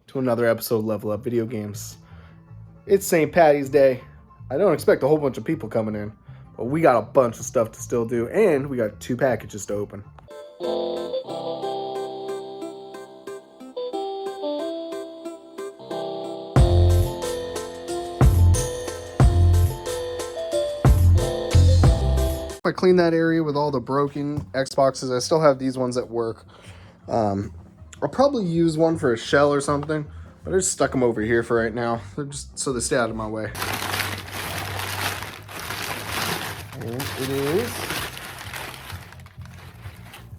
to another episode of Level Up Video Games. It's St. Patty's Day. I don't expect a whole bunch of people coming in, but we got a bunch of stuff to still do, and we got 2 packages to open. I cleaned that area with all the broken Xboxes. I still have these ones at work. I'll probably use one for a shell or something, but I just stuck them over here for right now. They're just so they stay out of my way. And it is,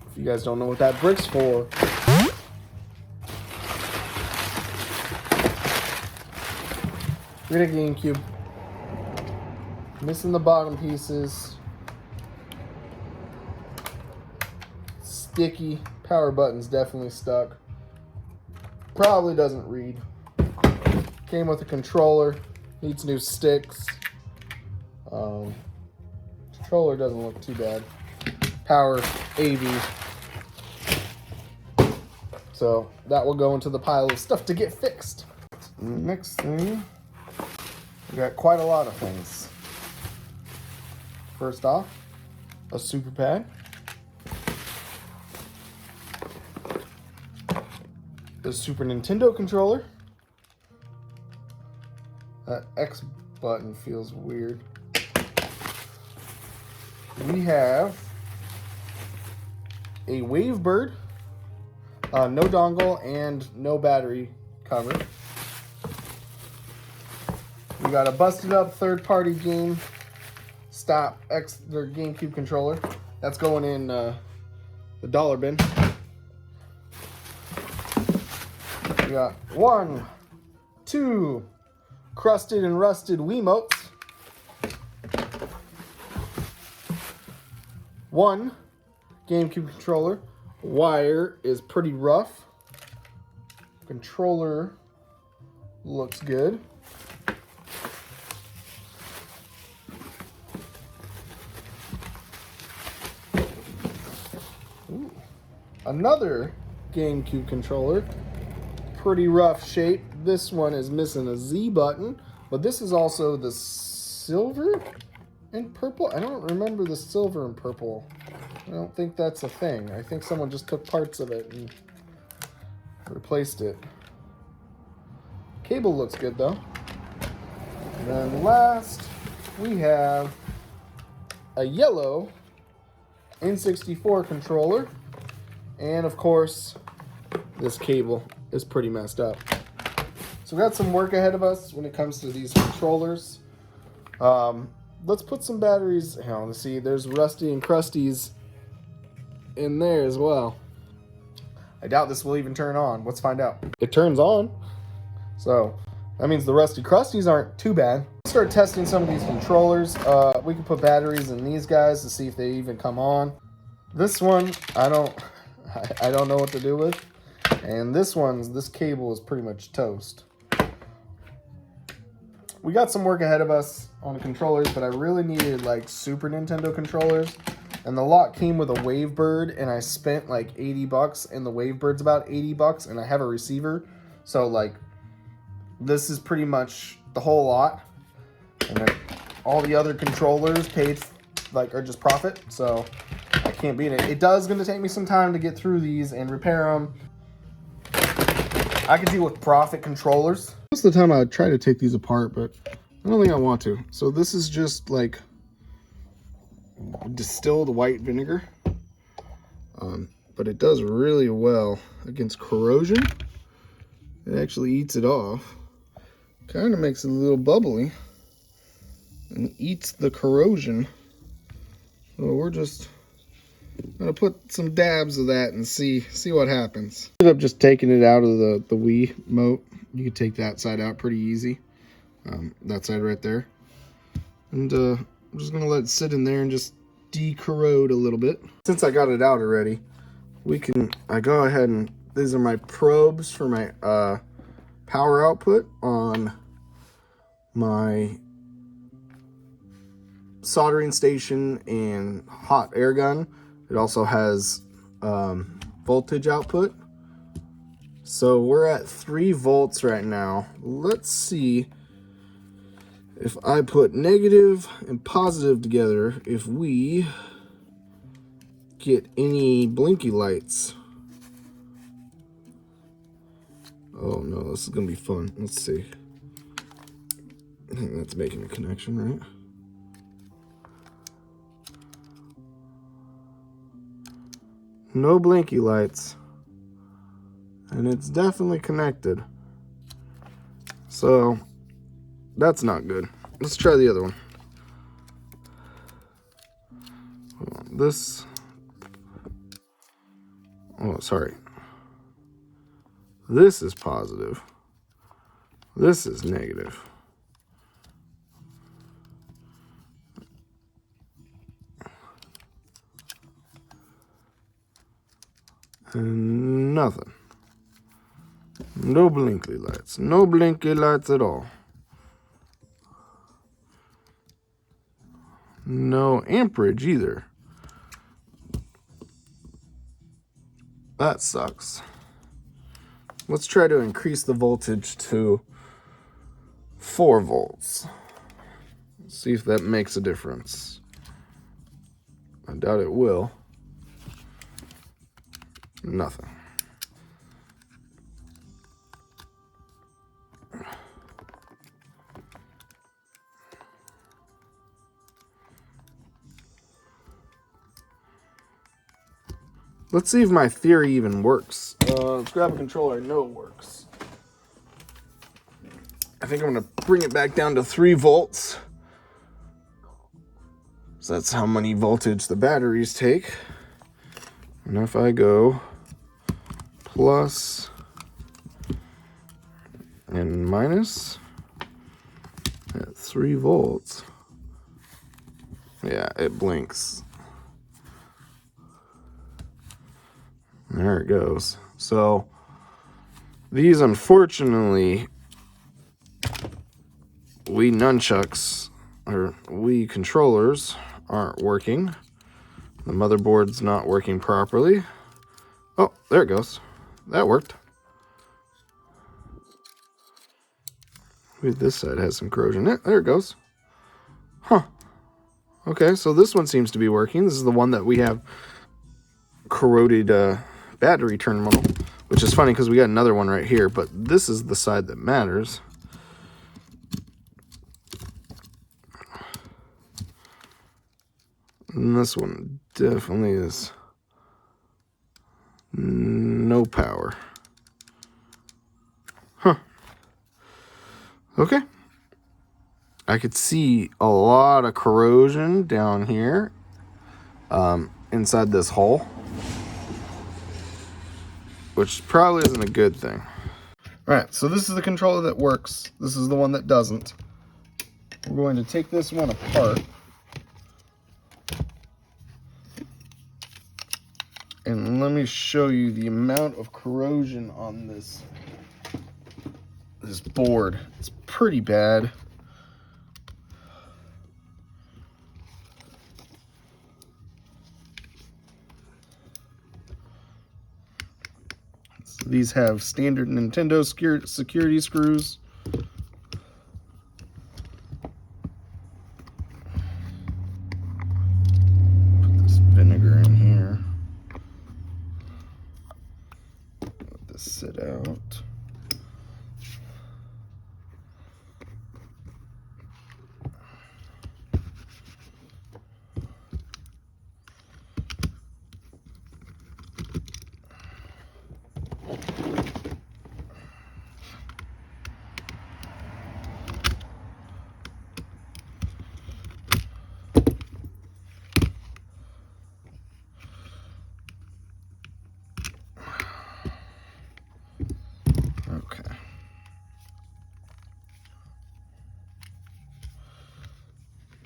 if you guys don't know what that brick's for, we're at a GameCube. Missing the bottom pieces. Sticky. Power button's definitely stuck. Probably doesn't read. Came with a controller. Needs new sticks. Controller doesn't look too bad. Power AV. So that will go into the pile of stuff to get fixed. Next thing, we got quite a lot of things. First off, a super pad. The Super Nintendo controller. That X button feels weird. We have a Wavebird, no dongle and no battery cover. We got a busted up third-party game Stop X their GameCube controller. That's going in the dollar bin. We got 1, 2 crusted and rusted Wiimotes. 1 GameCube controller. Wire is pretty rough. Controller looks good. Ooh. Another GameCube controller. Pretty rough shape. This one is missing a Z button, but this is also the silver and purple. I don't remember the silver and purple. I don't think that's a thing. I think someone just took parts of it and replaced it. Cable looks good though. And then last, we have a yellow N64 controller, and of course, this cable is pretty messed up. So we got some work ahead of us when it comes to these controllers. Let's put some batteries. Hang on, let's see. There's Rusty and Krusty's in there as well. I doubt this will even turn on. Let's find out. It turns on. So that means the Rusty Krusties aren't too bad. Let's start testing some of these controllers. We can put batteries in these guys to see if they even come on. This one, I don't know what to do with. And this cable is pretty much toast. We got some work ahead of us on the controllers, but I really needed like Super Nintendo controllers. And the lot came with a Wavebird, and I spent like $80, and the Wavebird's about $80, and I have a receiver. So like, this is pretty much the whole lot. And then all the other controllers paid like are just profit. So I can't beat it. It is going to take me some time to get through these and repair them. I can deal with profit controllers. Most of the time I try to take these apart, but I don't think I want to. So this is just like distilled white vinegar. But it does really well against corrosion. It actually eats it off. Kind of makes it a little bubbly and eats the corrosion. So we're just gonna put some dabs of that and see what happens. Ended up just taking it out of the Wiimote. You could take that side out pretty easy. That side right there. And I'm just gonna let it sit in there and just decorrode a little bit. Since I got it out already, I go ahead and these are my probes for my power output on my soldering station and hot air gun. It also has voltage output. So we're at 3 volts right now. Let's see if I put negative and positive together, if we get any blinky lights. Oh no, this is gonna be fun. Let's see. I think that's making a connection, right? No blinky lights. And it's definitely connected. So that's not good. Let's try the other one. This, oh, sorry. This is positive. This is negative. And nothing. No blinky lights. No blinky lights at all. No amperage either. That sucks. Let's try to increase the voltage to 4 volts. See if that makes a difference. I doubt it will. Nothing. Let's see if my theory even works. Let's grab a controller. I know it works. I think I'm going to bring it back down to 3 volts. So that's how many voltage the batteries take. And if I go plus and minus at 3 volts, yeah, it blinks. There it goes. So these, unfortunately, Wii nunchucks or Wii controllers aren't working. The motherboard's not working properly. Oh, there it goes. That worked. Maybe this side has some corrosion. There it goes. Huh. Okay, so this one seems to be working. This is the one that we have corroded battery terminal, which is funny because we got another one right here, but this is the side that matters. And this one definitely is no power. Huh. Okay. I could see a lot of corrosion down here inside this hole, which probably isn't a good thing. All right, so this is the controller that works. This is the one that doesn't. We're going to take this one apart. And let me show you the amount of corrosion on this board. It's pretty bad. So these have standard Nintendo security screws. Put this vinegar in here. Let this sit out. Okay.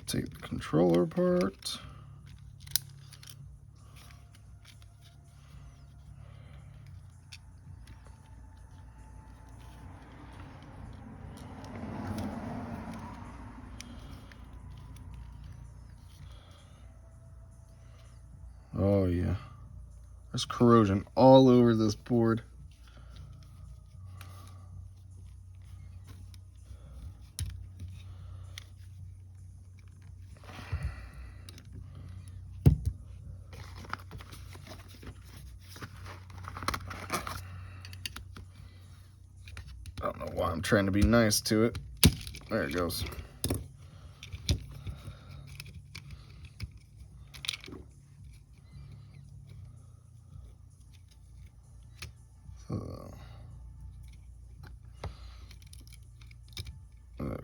Take the controller apart. Oh yeah. There's corrosion all over this board. don't know why I'm trying to be nice to it. There it goes.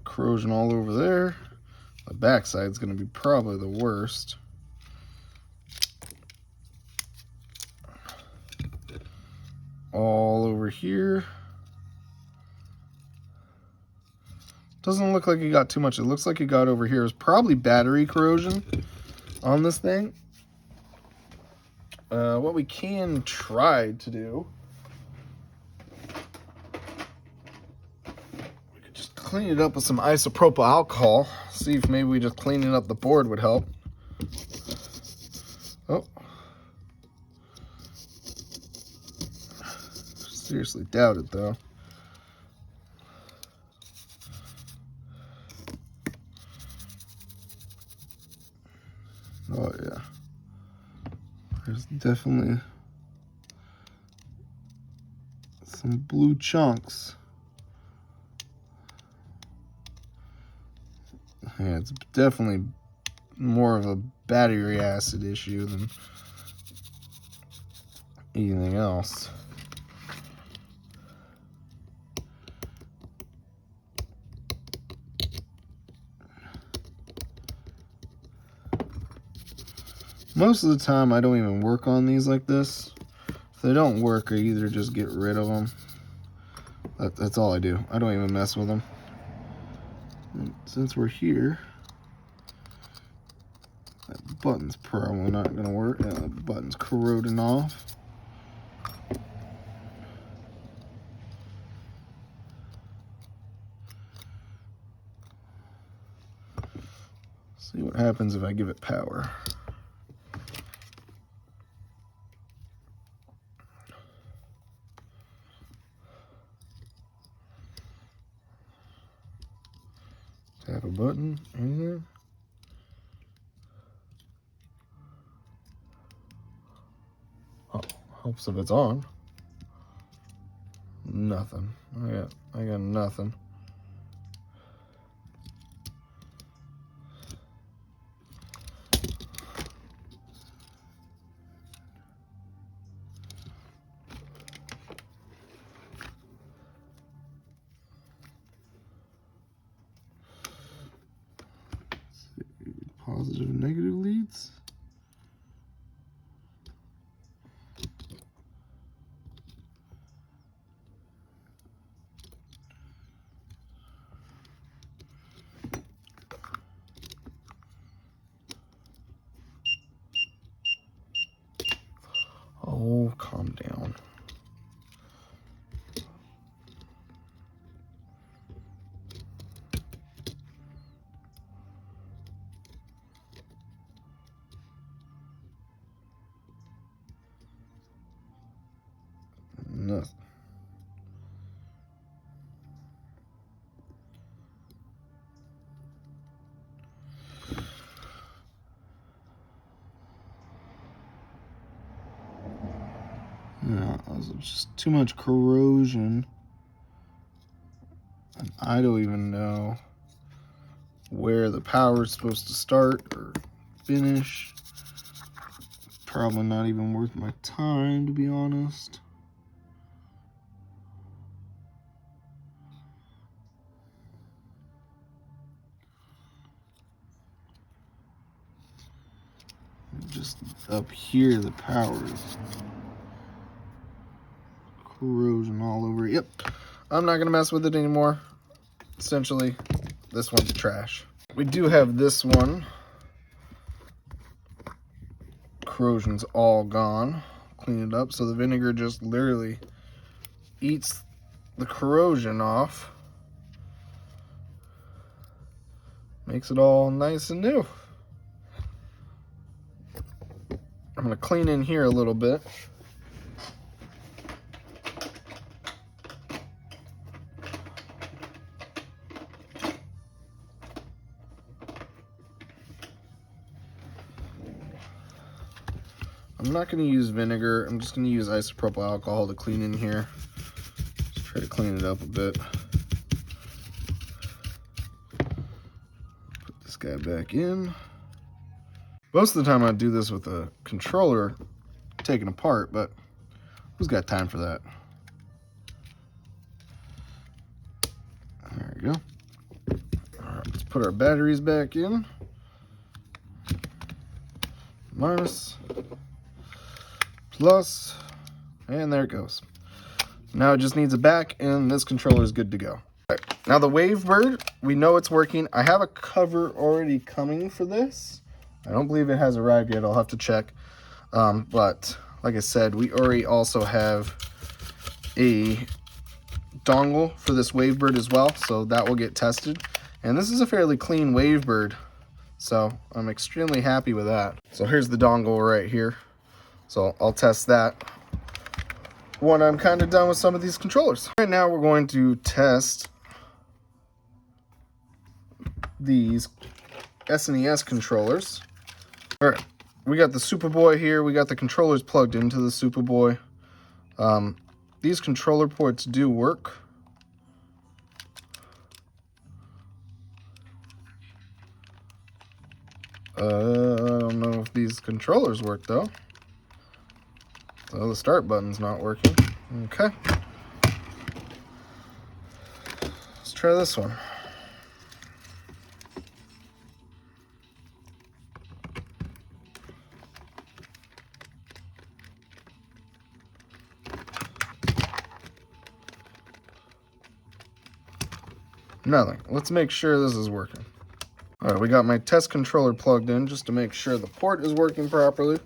Corrosion all over there. The backside's going to be probably the worst. All over here. Doesn't look like he got too much. It looks like he got over here. It's probably battery corrosion on this thing. What we can try to do, we could just clean it up with some isopropyl alcohol. See if maybe we just cleaning up the board would help. Oh. Seriously doubt it though. Oh yeah. There's definitely some blue chunks. Yeah, it's definitely more of a battery acid issue than anything else. Most of the time, I don't even work on these like this. If they don't work, I either just get rid of them. That's all I do. I don't even mess with them. And since we're here, that button's probably not going to work. Yeah, that button's corroding off. See what happens if I give it power. Tap a button, anything? Oh, helps if it's on. Nothing. I got nothing. Positive and negative leads. Oh, calm down. Nothing. No, there's just too much corrosion. And I don't even know where the power is supposed to start or finish. Probably not even worth my time, to be honest. Just up here, the power is corrosion all over. Yep, I'm not gonna mess with it anymore. Essentially, this one's trash. We do have this one. Corrosion's all gone. Clean it up. So the vinegar just literally eats the corrosion off. Makes it all nice and new. I'm gonna clean in here a little bit. I'm not going to use vinegar. I'm just going to use isopropyl alcohol to clean in here. Just try Gotta clean it up a bit. Put this guy back in. Most of the time I do this with a controller taken apart, but who's got time for that? There we go. All right, let's put our batteries back in. Minus, plus, and there it goes. Now it just needs a back, and this controller is good to go. All right, now the Wavebird, we know it's working. I have a cover already coming for this. I don't believe it has arrived yet. I'll have to check. But like I said, we already also have a dongle for this Wavebird as well, so that will get tested. And this is a fairly clean Wavebird, so I'm extremely happy with that. So here's the dongle right here. So I'll test that when I'm kind of done with some of these controllers. Right now we're going to test these SNES controllers. All right, we got the Superboy here. We got the controllers plugged into the Superboy. These controller ports do work. I don't know if these controllers work though. So the start button's not working. Okay. Let's try this one. Nothing. Let's make sure this is working. All right, we got my test controller plugged in just to make sure the port is working properly.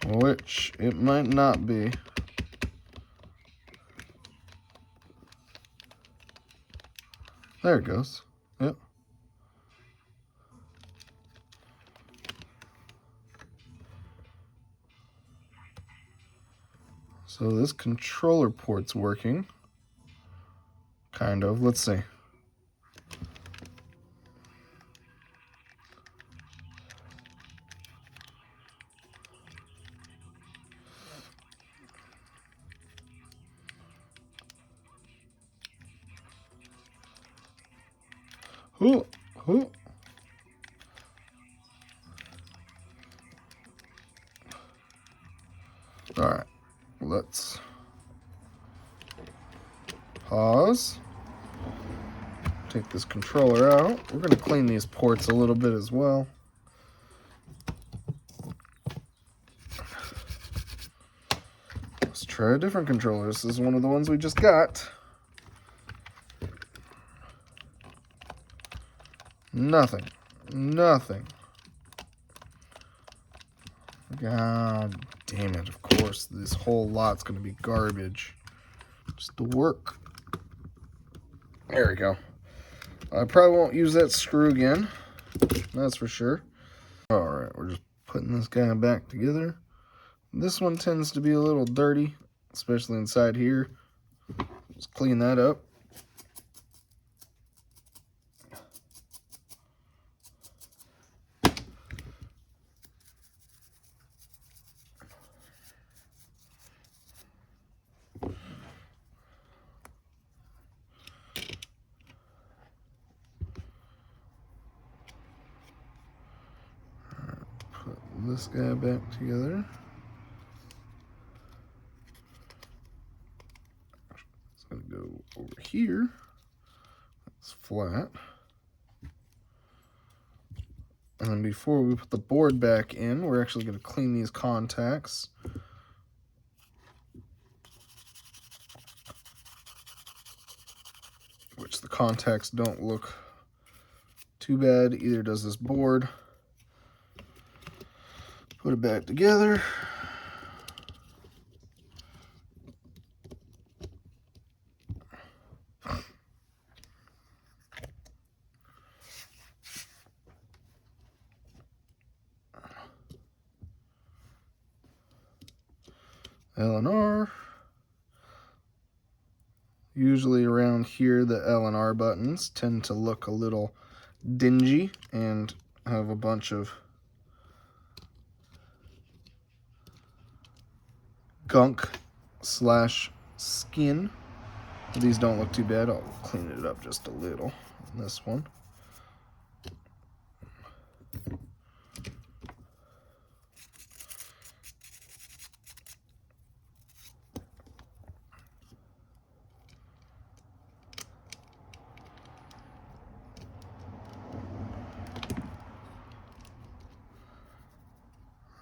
Which it might not be. There it goes. Yep. So this controller port's working. Kind of. Let's see. Ooh, ooh. All right, let's pause. Take this controller out. We're going to clean these ports a little bit as well. Let's try a different controller. This is one of the ones we just got. Nothing. Nothing. God damn it. Of course, this whole lot's going to be garbage. Just to work. There we go. I probably won't use that screw again. That's for sure. Alright, we're just putting this guy back together. This one tends to be a little dirty, especially inside here. Just clean that up. Put this guy back together. It's going to go over here. It's flat. And then before we put the board back in, we're actually going to clean these contacts. Which the contacts don't look too bad, either does this board. Put it back together. L and R. Usually around here, the L and R buttons tend to look a little dingy and have a bunch of gunk slash skin. These don't look too bad. I'll clean it up just a little on this one.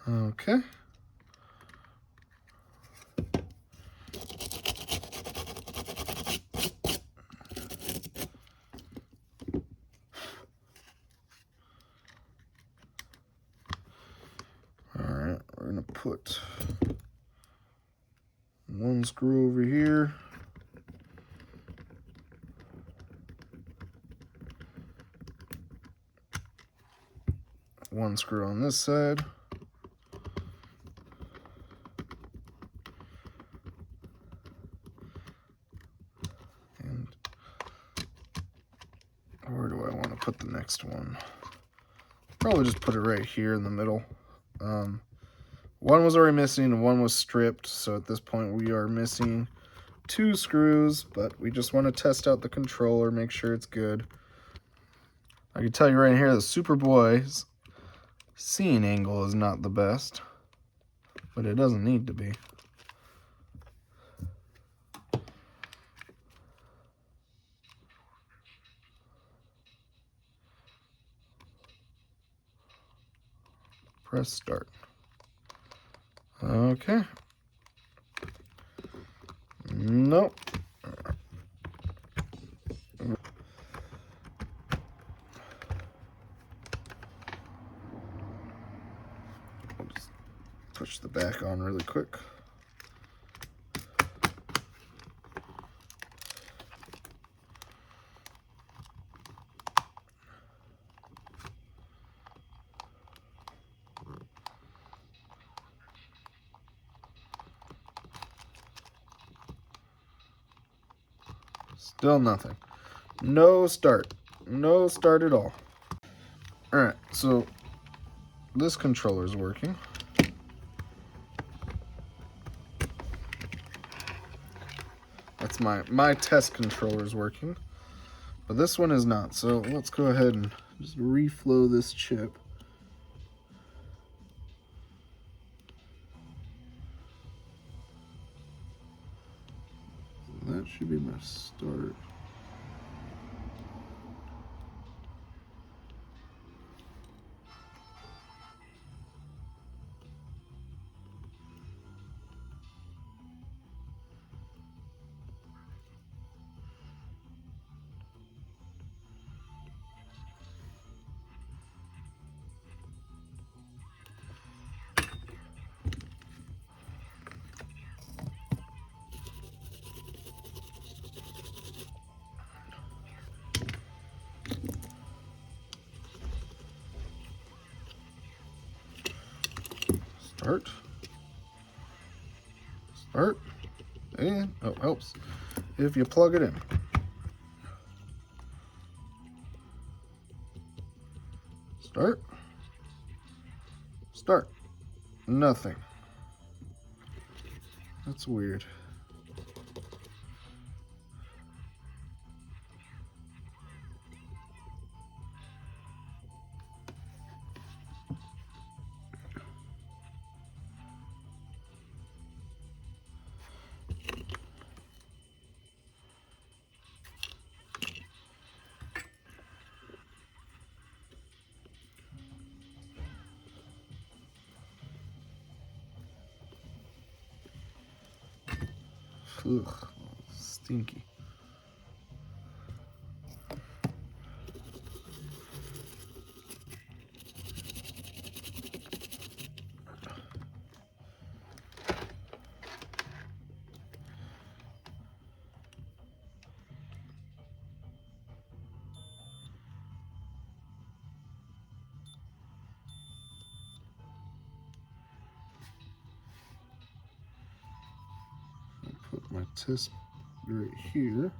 Okay. Alright, we're going to put one screw over here. One screw on this side. And where do I want to put the next one? Probably just put it right here in the middle. One was already missing and one was stripped, so at this point we are missing 2 screws, but we just want to test out the controller, make sure it's good. I can tell you right here, the Superboy's seeing angle is not the best, but it doesn't need to be. Press start. Okay. Nope. I'll just push the back on really quick. Still nothing. No start. No start at all. Alright, so this controller is working. That's my test controller is working. But this one is not. So let's go ahead and just reflow this chip. That should be my start. Start, and oh, helps if you plug it in. Start, nothing. That's weird. Ugh, stinky. Put my test right here.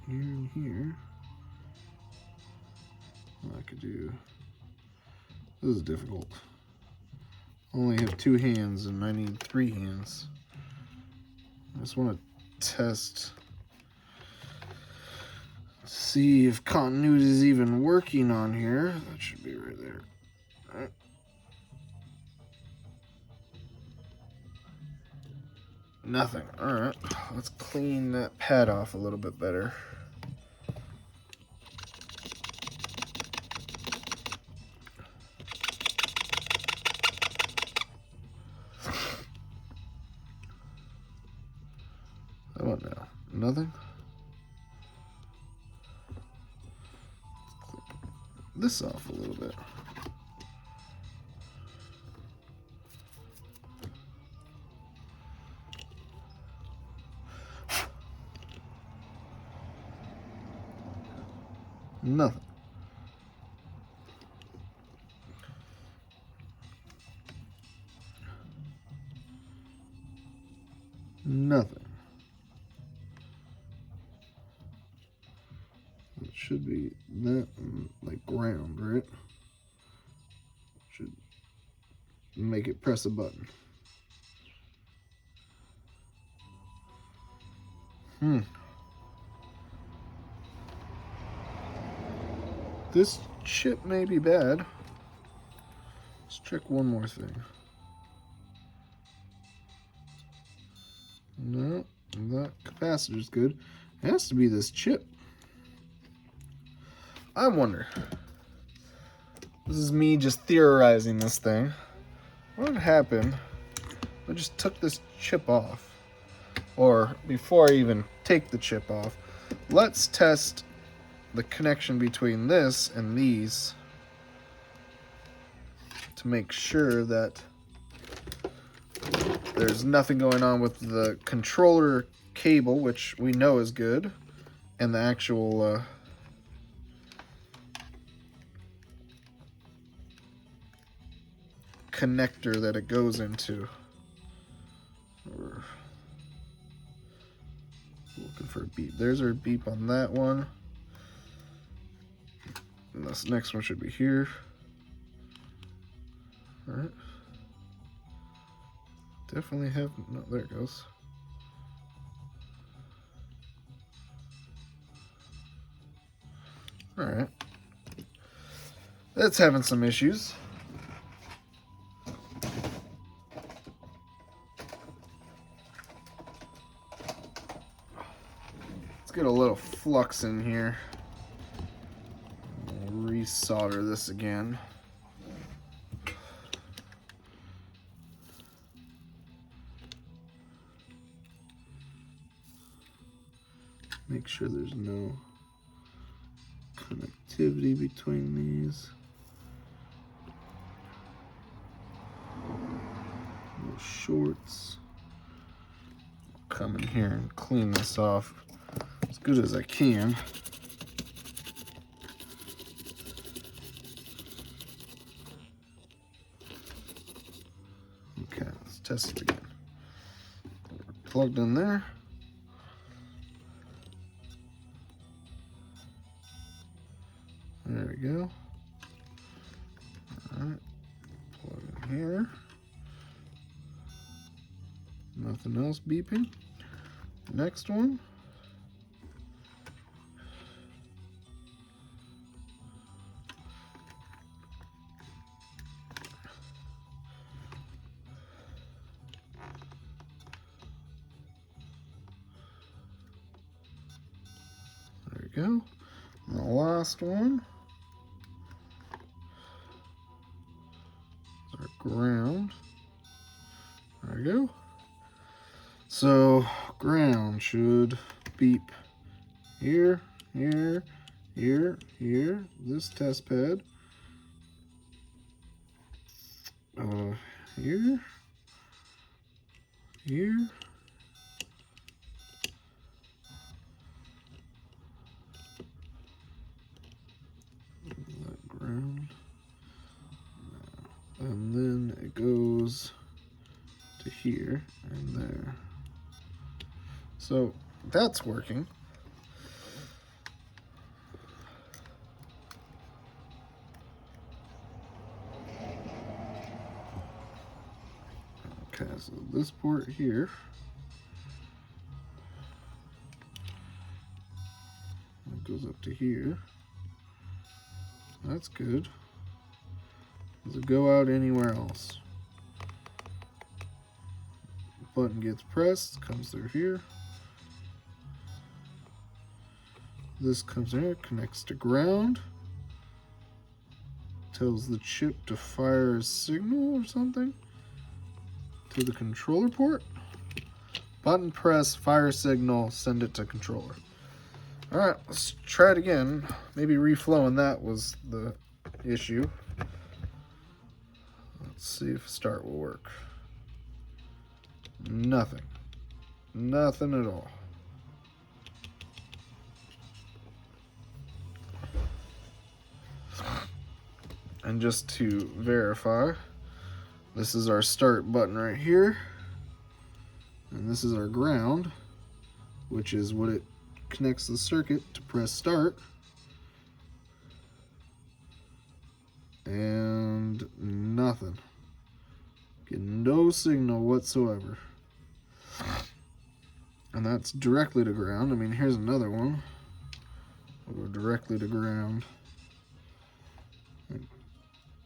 Here and here. Well, I could do? This is difficult. Only have 2 hands and I need 3 hands. I just want to test, see if continuity is even working on here. That should be right there. All right. Nothing. All right, let's clean that pad off a little bit better. How about now? Nothing? Let's clip this off a little bit. Nothing. Nothing. It should be that, like ground, right? Should make it press a button. This chip may be bad. Let's check one more thing. No, that capacitor's good. It has to be this chip. I wonder. This is me just theorizing this thing. What would happen if I just took this chip off? Or before I even take the chip off, let's test the connection between this and these to make sure that there's nothing going on with the controller cable, which we know is good, and the actual connector that it goes into. We're looking for a beep. There's our beep on that one. And this next one should be here. All right. Definitely have, no, there it goes. All right. That's having some issues. Let's get a little flux in here. Re-solder this again. Make sure there's no connectivity between these. No shorts. Come in here and clean this off as good as I can. Okay, let's test it again. Plugged in there. There we go. All right, plug in here. Nothing else beeping. Next one. There we go. And the last one. Our ground. There we go. So ground should beep here, here, here, here. This test pad. Here, here. That ground. And then it goes to here and there. So that's working. Okay, so this port here, it goes up to here. That's good. Does it go out anywhere else? Button gets pressed, comes through here. This comes in here, connects to ground. Tells the chip to fire a signal or something to the controller port. Button press, fire signal, send it to controller. Alright, let's try it again. Maybe reflowing that was the issue. Let's see if start will work. Nothing. Nothing at all. And just to verify, this is our start button right here. And this is our ground, which is what it connects the circuit to press start. And nothing. Get no signal whatsoever. And that's directly to ground. I mean, here's another one. We'll go directly to ground.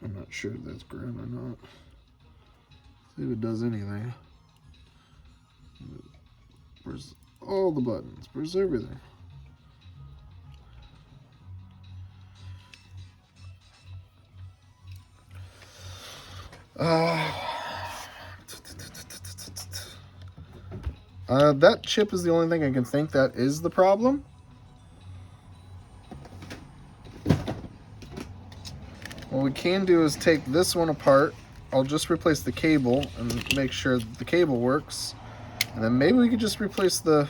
I'm not sure if that's ground or not. See if it does anything. Press all the buttons. Press everything. That chip is the only thing I can think that is the problem. What we can do is take this one apart. I'll just replace the cable and make sure that the cable works. And then maybe we could just replace the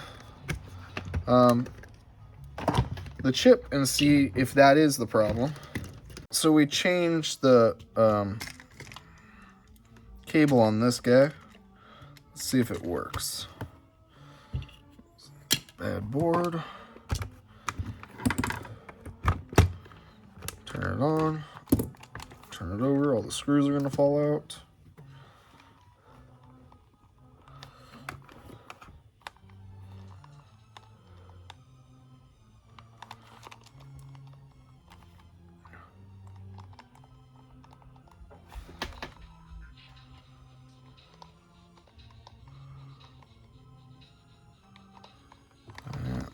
chip and see if that is the problem. So we changed the cable on this guy. Let's see if it works. Bad board. Turn it on. Turn it over. All the screws are going to fall out.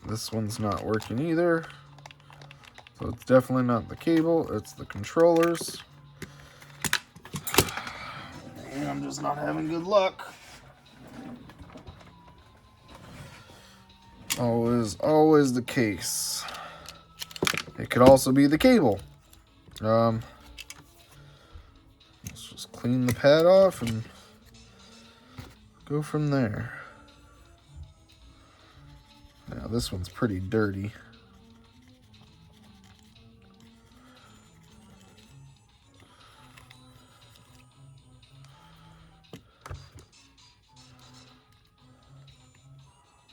This one's not working either. So it's definitely not the cable, it's the controllers. And I'm just not having good luck. Always the case. It could also be the cable. Let's just clean the pad off and go from there. Now this one's pretty dirty.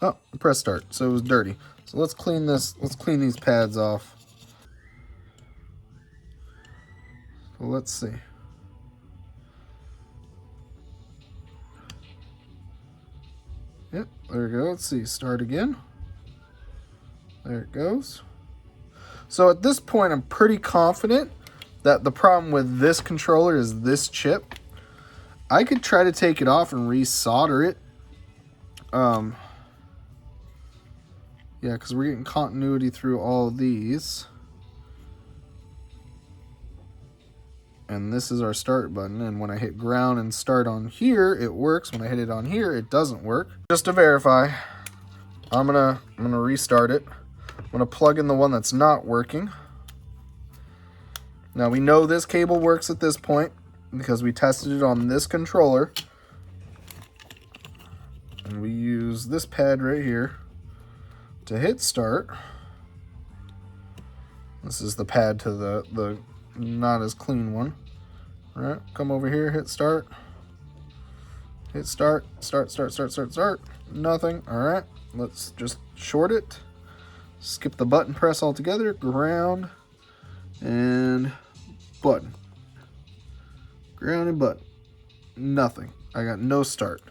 Oh, press start, so it was dirty. So let's clean this, let's clean these pads off. So let's see. Yep, there we go. Let's see, start again. There it goes. So at this point, I'm pretty confident that the problem with this controller is this chip. I could try to take it off and re-solder it. Yeah, because we're getting continuity through all of these. And this is our start button. And when I hit ground and start on here, it works. When I hit it on here, it doesn't work. Just to verify, I'm gonna restart it. I'm gonna plug in the one that's not working. Now we know this cable works at this point because we tested it on this controller. And we use this pad right here to hit start. This is the pad to the not as clean one. All right, come over here, hit start. Hit start, start. Nothing. All right, let's just short it. Skip the button press altogether. Ground and button. Ground and button. Nothing. I got no start.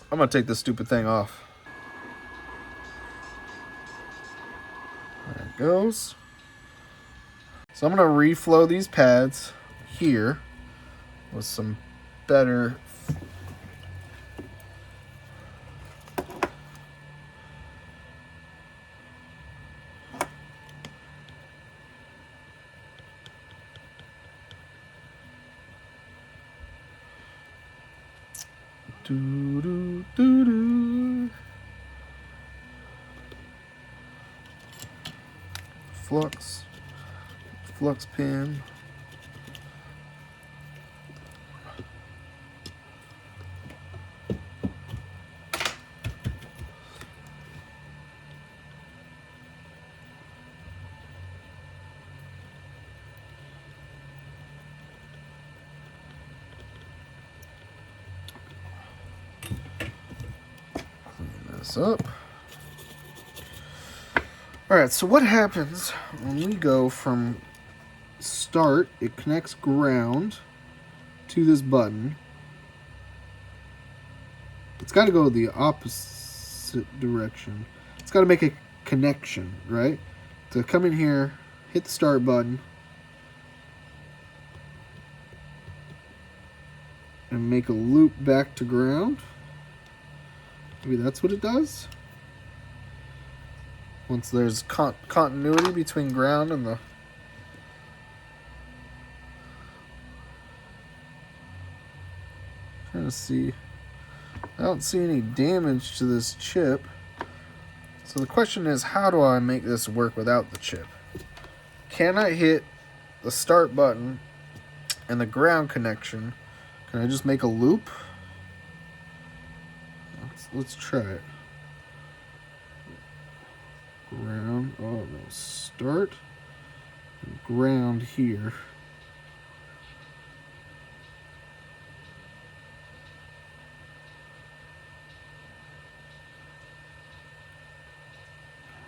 I'm gonna take this stupid thing off. There it goes. So I'm gonna reflow these pads here with some better flux pin. Clean this up. Alright, so what happens when we go from start, it connects ground to this button. It's got to go the opposite direction. It's got to make a connection, right? To come in here, hit the start button, and make a loop back to ground. Maybe that's what it does. Once there's continuity between ground and the... Trying to see. I don't see any damage to this chip. So the question is, how do I make this work without the chip? Can I hit the start button and the ground connection? Can I just make a loop? Let's try it. Ground. Oh no. Start. Ground here.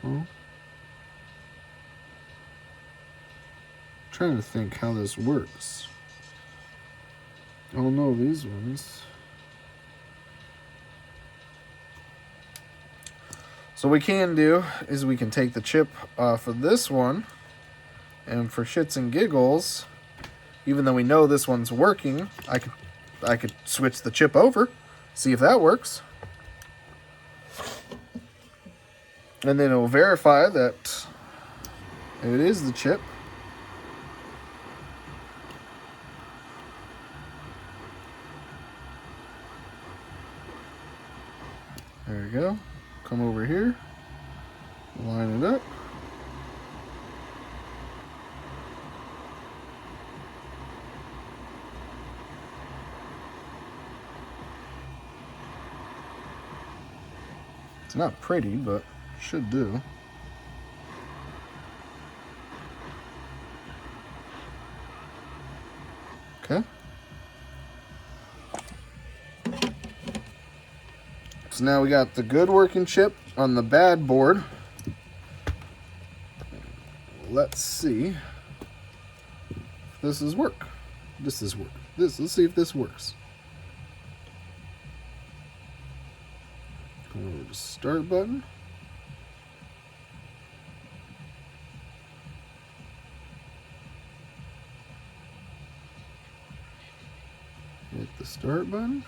Huh? Trying to think how this works. Oh no, these ones. So what we can do is we can take the chip off of this one, and for shits and giggles, even though we know this one's working, I could switch the chip over, see if that works. And then it will verify that it is the chip. There we go. Come over here, line it up. It's not pretty, but should do. Okay. So now we got the good working chip on the bad board. Let's see if this is work. Let's see if this works. Go over to start button. Hit the start button.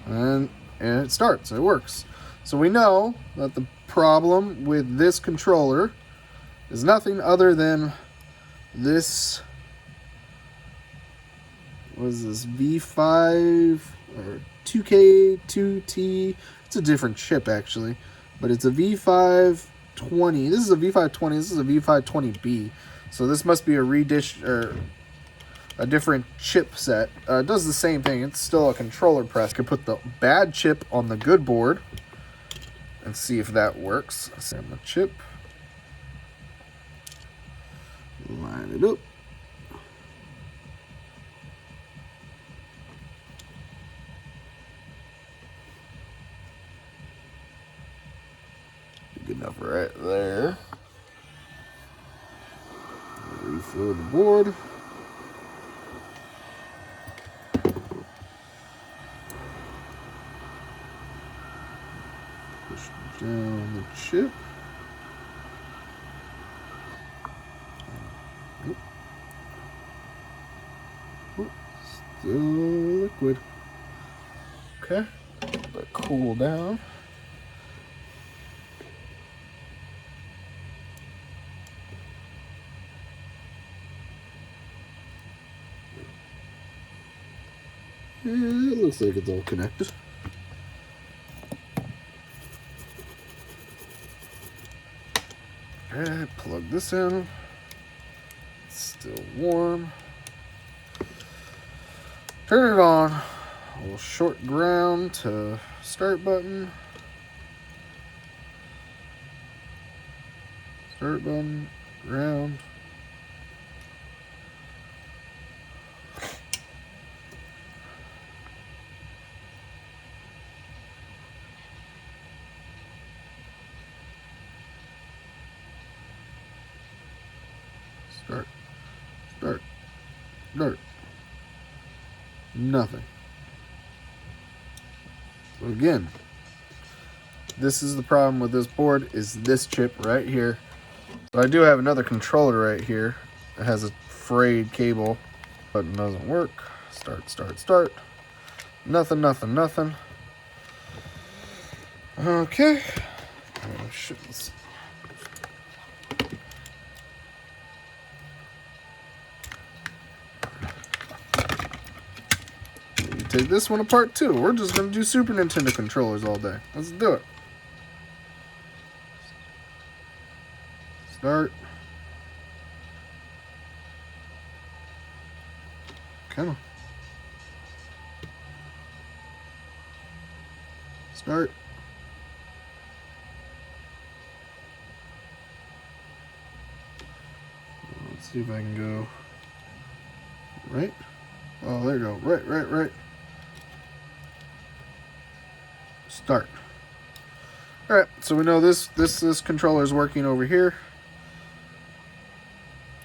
And it starts. It works. So we know that the problem with this controller is nothing other than this. What is this? V5 or 2K2T? It's a different chip actually, but it's a V520. This is a V520. This is a V520B. So this must be a redish or a different chipset. It does the same thing. It's still a controller press. You can put the bad chip on the good board and see if that works. Send the chip. Line it up. enough right there. Refill the board. Push down the chip. Still liquid. Okay, let it cool down. And it looks like it's all connected. Alright, plug this in. It's still warm. Turn it on. A little short ground to start button. Start button, ground. Start. Nothing. So again, this is the problem with this board, is this chip right here. So I do have another controller right here. It has a frayed cable. Button doesn't work. Start. Nothing. Okay. Oh, shit. Take this one apart too. We're just gonna do Super Nintendo controllers all day. Let's do it. Start. Come on. Start. Let's see if I can go right. Oh, there you go. Right. Start. All right, so we know this controller is working over here.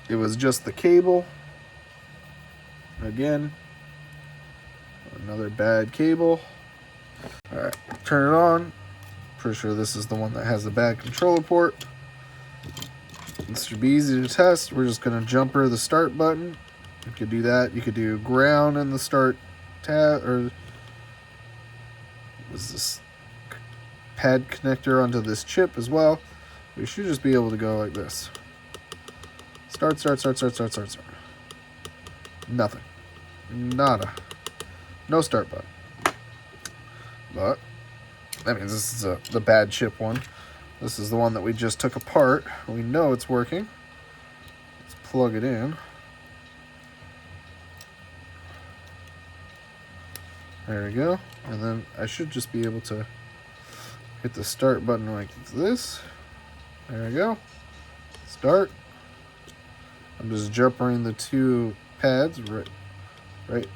It was just the cable. Again, another bad cable. All right, turn it on. Pretty sure this is the one that has the bad controller port. This should be easy to test. We're just gonna jumper the start button. You could do that. You could do ground and the start tab, or is this pad connector onto this chip as well. We should just be able to go like this. Start. Nothing. Nada. No start button. But that means this is the bad chip one. This is the one that we just took apart. We know it's working. Let's plug it in. There we go. And then I should just be able to hit the start button like this. There we go. Start. I'm just jumpering the two pads. Right. Alright.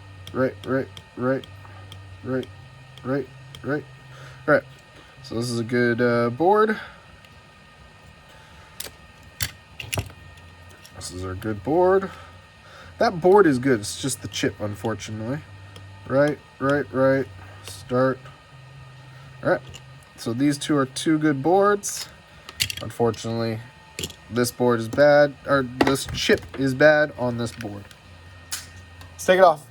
So this is a good board. This is our good board. That board is good. It's just the chip, unfortunately. Right. Start. Alright. So these two are two good boards. Unfortunately, this board is bad, or this chip is bad on this board. Let's take it off.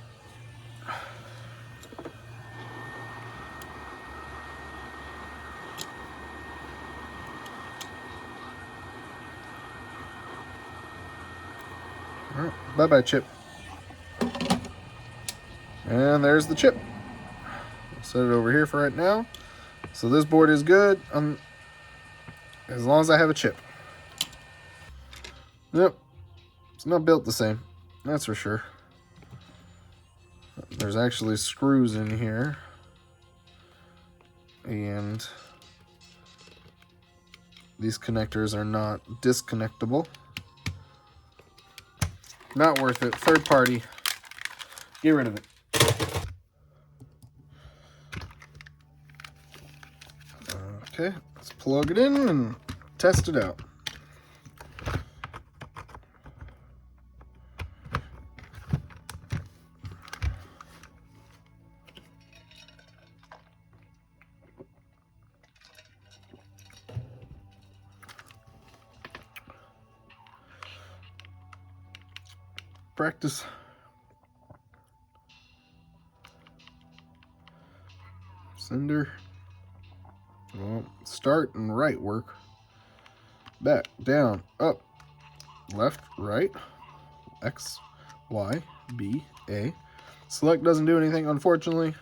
All right, bye-bye, chip. And there's the chip. I'll set it over here for right now. So this board is good as long as I have a chip. Yep, it's not built the same, that's for sure. There's actually screws in here. And these connectors are not disconnectable. Not worth it. Third party. Get rid of it. Okay, let's plug it in and test it out. Practice. Sender. Well, start and right work. Back, down, up, left, right, X, Y, B, A. Select doesn't do anything, unfortunately.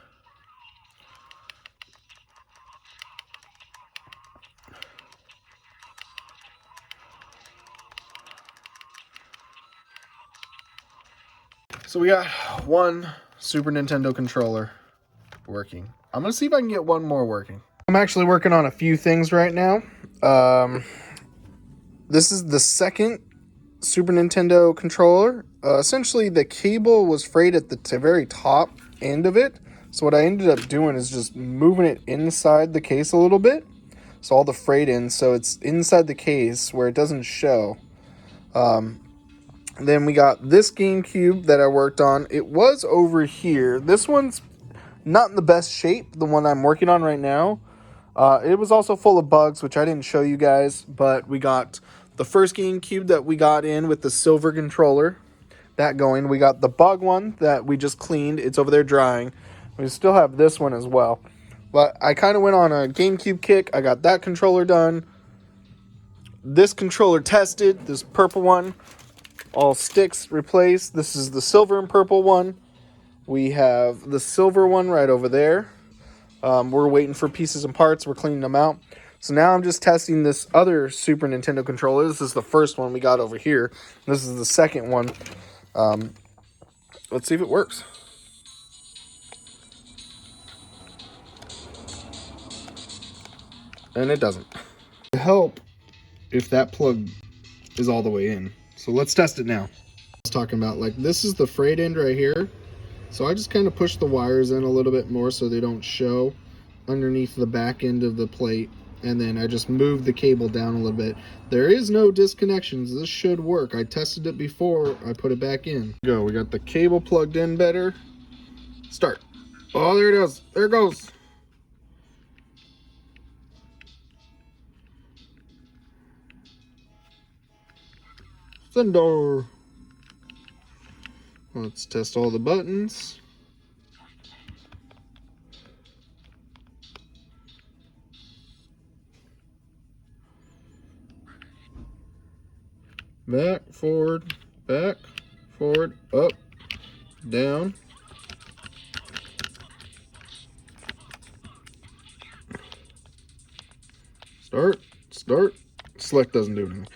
So we got one Super Nintendo controller working. I'm going to see if I can get one more working. I'm actually working on a few things right now. This is the second Super Nintendo controller. Essentially, the cable was frayed at the very top end of it. So what I ended up doing is just moving it inside the case a little bit. So all the frayed ends, so it's inside the case where it doesn't show. Then we got this GameCube that I worked on. It was over here. This one's not in the best shape, the one I'm working on right now. It was also full of bugs, which I didn't show you guys, but we got the first GameCube that we got in with the silver controller, that going. We got the bug one that we just cleaned. It's over there drying. We still have this one as well. But I kind of went on a GameCube kick. I got that controller done. This controller tested, this purple one. All sticks replaced. This is the silver and purple one. We have the silver one right over there. We're waiting for pieces and parts. We're cleaning them out. So now I'm just testing this other Super Nintendo controller. This is the first one we got over here. This is the second one. Let's see if it works. And it doesn't. To help if that plug is all the way in. So let's test it now. I was talking about, like, this is the frayed end right here. So I just kind of push the wires in a little bit more so they don't show underneath the back end of the plate. And then I just move the cable down a little bit. There is no disconnections. This should work. I tested it before I put it back in. Go. We got the cable plugged in better. Start. Oh, there it is. There it goes. Sender. Let's test all the buttons. Back, forward, up, down. Start. Select doesn't do anything.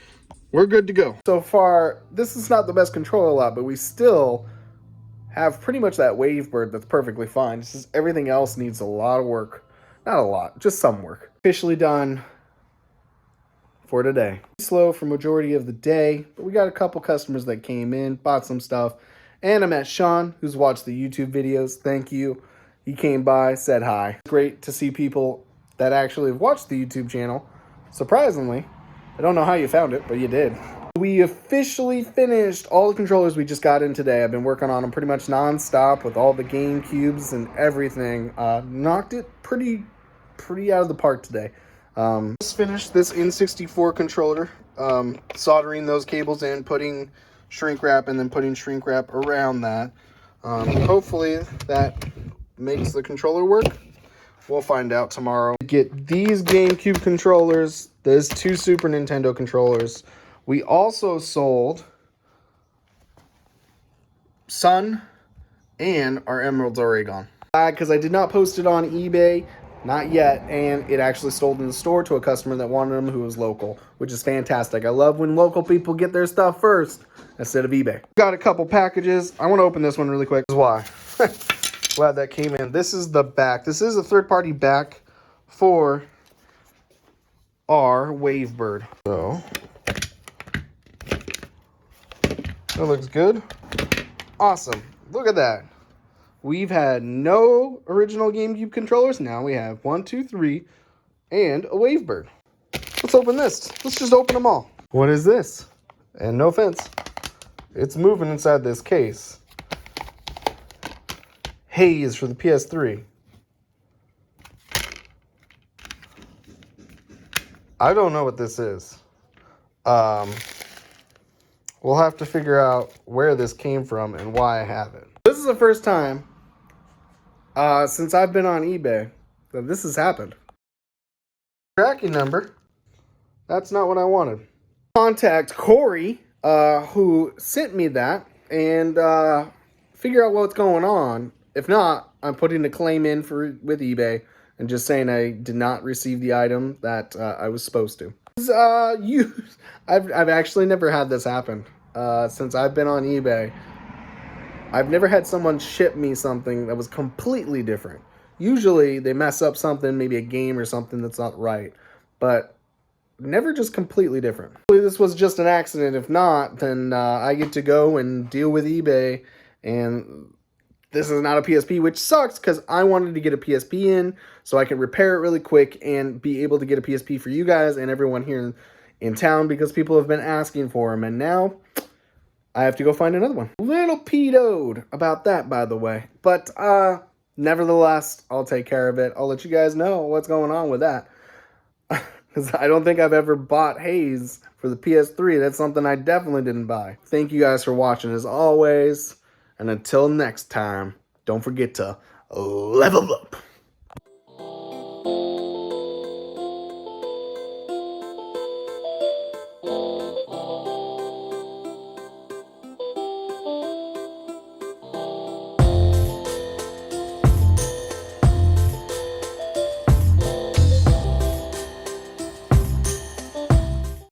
We're good to go. So far, this is not the best controller lot, but we still have pretty much that Wavebird that's perfectly fine. It's just everything else needs a lot of work. Not a lot, just some work. Officially done for today. Slow for majority of the day, but we got a couple customers that came in, bought some stuff, and I met Sean, who's watched the YouTube videos. Thank you. He came by, said hi. Great to see people that actually have watched the YouTube channel. Surprisingly, I don't know how you found it, but you did. We officially finished all the controllers we just got in today. I've been working on them pretty much non-stop with all the GameCubes and everything. Knocked it pretty out of the park today. Just finished this N64 controller, soldering those cables in, putting shrink wrap, and then putting shrink wrap around that. Hopefully that makes the controller work. We'll find out tomorrow. Get these GameCube controllers. There's 2 Super Nintendo controllers. We also sold Sun and our Emeralds Are Gone. Because I did not post it on eBay. Not yet, and it actually sold in the store to a customer that wanted them who was local, which is fantastic. I love when local people get their stuff first instead of eBay. Got a couple packages. I want to open this one really quick. This is why. Glad that came in. This is the back. This is a third-party back for our Wavebird. So, that looks good. Awesome. Look at that. We've had no original GameCube controllers. Now we have 1, 2, 3, and a Wavebird. Let's open this. Let's just open them all. What is this? And no offense, it's moving inside this case. Haze for the PS3. I don't know what this is. We'll have to figure out where this came from and why I have it. This is the first time since I've been on eBay that this has happened. Tracking number. That's not what I wanted. Contact Corey, who sent me that, and figure out what's going on. If not, I'm putting a claim in with eBay and just saying I did not receive the item that I was supposed to. I've actually never had this happen since I've been on eBay. I've never had someone ship me something that was completely different. Usually they mess up something, maybe a game or something that's not right, but never just completely different. Hopefully this was just an accident. If not, then I get to go and deal with eBay, and this is not a PSP, which sucks because I wanted to get a PSP in so I can repair it really quick and be able to get a PSP for you guys and everyone here in town because people have been asking for them, and now I have to go find another one. Little pedoed about that, by the way. But nevertheless, I'll take care of it. I'll let you guys know what's going on with that. Because I don't think I've ever bought Haze for the PS3. That's something I definitely didn't buy. Thank you guys for watching as always. And until next time, don't forget to level up.